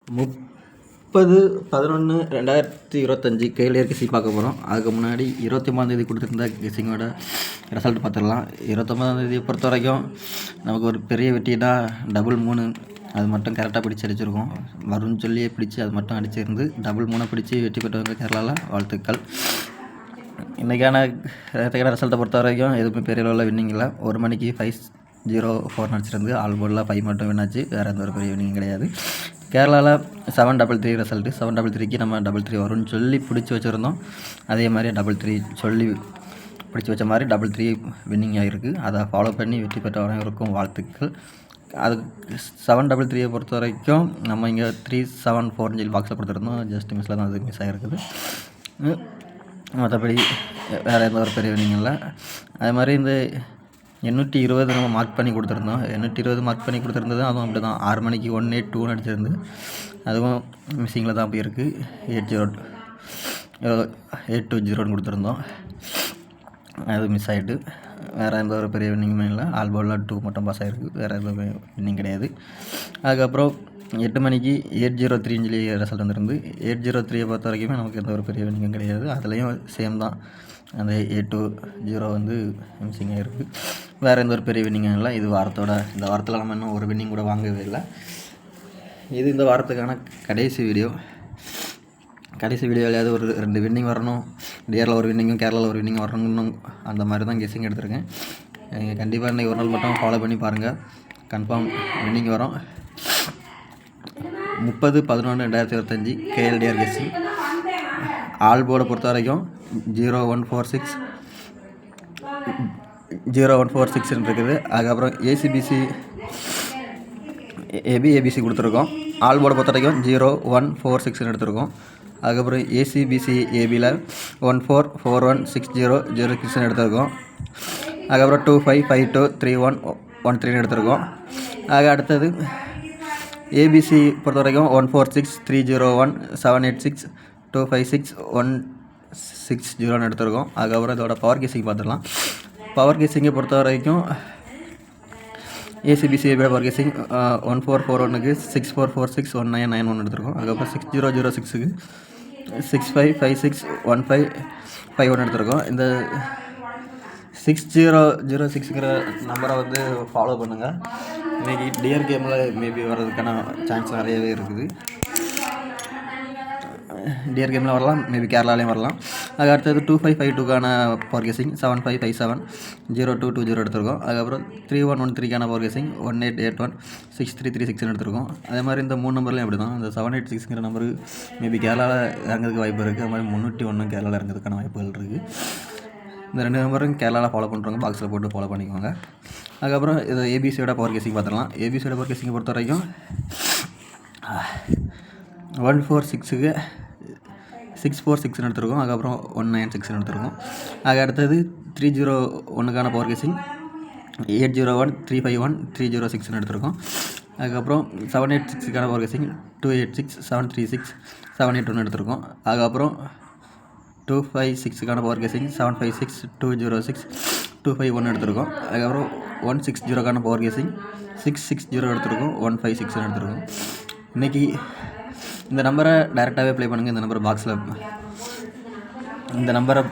30/11/2025 KLTR guessing பார்க்க போகிறோம். அதுக்கு முன்னாடி 23ஆந்தேதி கொடுத்துருந்த கெஸ்ஸிங்கோட ரிசல்ட் பார்த்துடலாம். 29ஆந்தேதியை பொறுத்த வரைக்கும் நமக்கு ஒரு பெரிய வெட்டினா டபுள் 3 அது மட்டும் கரெக்டாக பிடிச்சி அடிச்சிருக்கோம். வரும்னு சொல்லியே பிடிச்சி அது மட்டும் அடிச்சிருந்து டபுள் 3 பிடிச்சி வெற்றி பெற்றவங்க கேரளாவில் வாழ்த்துக்கள். இன்றைக்கான ரிசல்ட்டை பொறுத்த வரைக்கும் எதுவுமே பெரிய அளவில் வின்னிங் இல்லை. 1 மணிக்கு 5-0-4 அடிச்சிருந்து ஆல் போர்டில் 5 மட்டும் வின்னாச்சு. வேறு எந்த ஒரு பெரிய வின்னிங் கிடையாது. கேரளாவில் 7-3 ரிசல்ட்டு. 7-3க்கு நம்ம 3 வரும்னு சொல்லி பிடிச்சி வச்சுருந்தோம். அதே மாதிரி 3 சொல்லி பிடிச்சி வச்ச மாதிரி 3 வின்னிங் ஆகிருக்கு. அதை ஃபாலோ பண்ணி வெற்றி பெற்ற அனைவருக்கும் வாழ்த்துக்கள். அது 7-3 பொறுத்த வரைக்கும் நம்ம இங்கே 3-7-4 சொல்லி பாக்ஸில் கொடுத்துருந்தோம். ஜஸ்ட் மிஸ்ஸில் தான் அது மிஸ் ஆகிருக்குது. மற்றபடி வேறு எந்த ஒரு பெரிய வின்னிங் இல்லை. அதே மாதிரி இந்த 820 நம்ம மார்க் பண்ணி கொடுத்துருந்தோம். 820 மார்க் பண்ணி கொடுத்துருந்தது அதுவும் அப்படி தான். 6 மணிக்கு 182 அடிச்சிருந்து அதுவும் மிஸ்ஸிங்கில் தான் போயிருக்கு. 820 கொடுத்துருந்தோம். அது மிஸ் ஆகிட்டு வேறு எந்த ஒரு பெரிய வின்னிங்குமே இல்லை. ஆல் போர்டில் 2 மட்டும் பாஸ் ஆகிருக்கு. வேறு எந்த வின்னிங் கிடையாது. அதுக்கப்புறம் 8 மணிக்கு 803 சொல்லி ரிசல்ட் வந்துருந்து. 803 பொறுத்த வரைக்குமே நமக்கு எந்த ஒரு பெரிய வின்னிங்கும் கிடையாது. அதுலேயும் சேம் தான். அந்த 820 வந்து மிஸ்ஸிங் ஆகிருக்கு. வேறு எந்த ஒரு பெரிய வின்னிங்கும் இல்லை. இது இந்த வாரத்தில் நம்ம இன்னும் ஒரு வின்னிங் கூட வாங்கவே இல்லை. இது இந்த வாரத்துக்கான கடைசி வீடியோ. கடைசி வீடியோவிலையாவது ஒரு 2 வின்னிங் வரணும். டிஆரில் ஒரு வின்னிங்கும் கேரளாவில் ஒரு வின்னிங் வரணும். அந்த மாதிரி தான் கெஸ்ஸிங் எடுத்திருக்கேன். நீங்கள் கண்டிப்பாக இன்றைக்கி ஒரு நாள் மட்டும் ஃபாலோ பண்ணி பாருங்கள். கன்ஃபார்ம் வின்னிங் வரும். 30/11/2025 கேஎல்டிஆர் கெஸ்ஸிங். ஆல் போர்டை பொறுத்த வரைக்கும் 0146 இருக்குது. அதுக்கப்புறம் ஏபிசி கொடுத்துருக்கோம். ஆல் போர்டை பொறுத்த வரைக்கும் 0146 எடுத்திருக்கோம். அதுக்கப்புறம் ஏசிபிசி ஏபியில் 14416006 எடுத்திருக்கோம். அதுக்கப்புறம் 25523113 எடுத்திருக்கோம். அடுத்தது ஏபிசி பொறுத்த வரைக்கும் 14630178625616 எடுத்திருக்கோம். அதுக்கப்புறம் இதோட பவர் கெஸ்ஸிங் பார்த்துடலாம். பவர் கெஸ்ஸிங்கை பொறுத்த வரைக்கும் ஏசிபிசி ஏபியோட பவர் கெஸ்ஸிங் 1441க்கு 64461991 எடுத்திருக்கோம். அதுக்கப்புறம் 6006க்கு 65561551 எடுத்திருக்கோம். இந்த 6006ங்கிற நம்பரை வந்து ஃபாலோ பண்ணுங்கள். இன்றைக்கி டிஆர் கேமில் மேபி வர்றதுக்கான சான்ஸ் நிறையவே இருக்குது. டிஆர் கேமில் வரலாம், மேபி கேரளாலேயும் வரலாம். அதுக்கு அடுத்தது 2552க்கான பவர் கெஸ்ஸிங் 75570220 எடுத்திருக்கோம். அதுக்கப்புறம் 3113க்கான பவர் கெஸ்ஸிங் 18816336 எடுத்திருக்கோம். அதே மாதிரி இந்த 3 நம்பர்லையும் அப்படி தான். இந்த 786ங்கிற நம்பரு மேபி கேரளாவில் இறங்கிறதுக்கு வாய்ப்பு இருக்குது. அது மாதிரி 301 கேரளாவில் இறங்கிறதுக்கான வாய்ப்புகள் இருக்குது. இந்த 2 நம்பரும் கேரளாவில் ஃபாலோ பண்ணுறவங்க பாக்ஸில் போட்டு ஃபாலோ பண்ணிக்கோங்க. அதுக்கப்புறம் இது ஏபிசியோட பவர் கெஸ்ஸிங் பார்த்துடலாம். ஏபிசியோட பவர் கெஸ்ஸிங்கை பொறுத்த வரைக்கும் 146க்கு 646 எடுத்திருக்கோம். அதுக்கப்புறம் 196 எடுத்திருக்கோம். அதுக்கு அடுத்தது 301க்கான பவர் கெஸ்ஸிங் 8013513006 எடுத்திருக்கோம். அதுக்கப்புறம் 786க்கான பவர் கெஸ்ஸிங் 28673678 எடுத்திருக்கோம். அதுக்கப்புறம் 256க்கான பவர் கெஸ்ஸிங் 7562062551 எடுத்திருக்கோம். அதுக்கப்புறம் 160க்கான பவர் கெஸ்ஸிங் 660 எடுத்திருக்கோம். 156 எடுத்திருக்கோம். இன்றைக்கி இந்த நம்பரை டைரெக்டாகவே ப்ளே பண்ணுங்கள். இந்த நம்பரை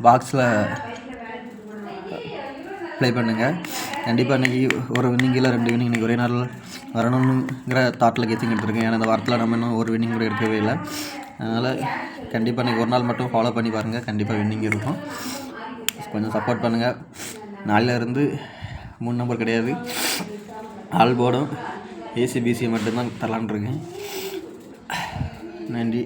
பாக்ஸில் ப்ளே பண்ணுங்கள். கண்டிப்பாக இன்றைக்கி ஒரு வின்னிங் இல்லை 2 வின்னிங் இன்றைக்கி ஒரே நாள் வரணுங்கிற தாட்டில் கெஸ்ஸிங் எடுத்திருக்கேன். ஏன்னா இந்த வாரத்தில் நம்ம இன்னும் ஒரு வின்னிங் கூட எடுக்கவே இல்லை. அதனால் கண்டிப்பாக இன்றைக்கி ஒரு நாள் மட்டும் ஃபாலோ பண்ணி பாருங்கள். கண்டிப்பாக வின்னிங் இருக்கும். கொஞ்சம் சப்போர்ட் பண்ணுங்கள். 4லேருந்து 3 நம்பர் கிடையாது. ஆல் போர்டும் ஏசிபிசியை மட்டும்தான் தரலான்னு இருக்கேன். நன்றி.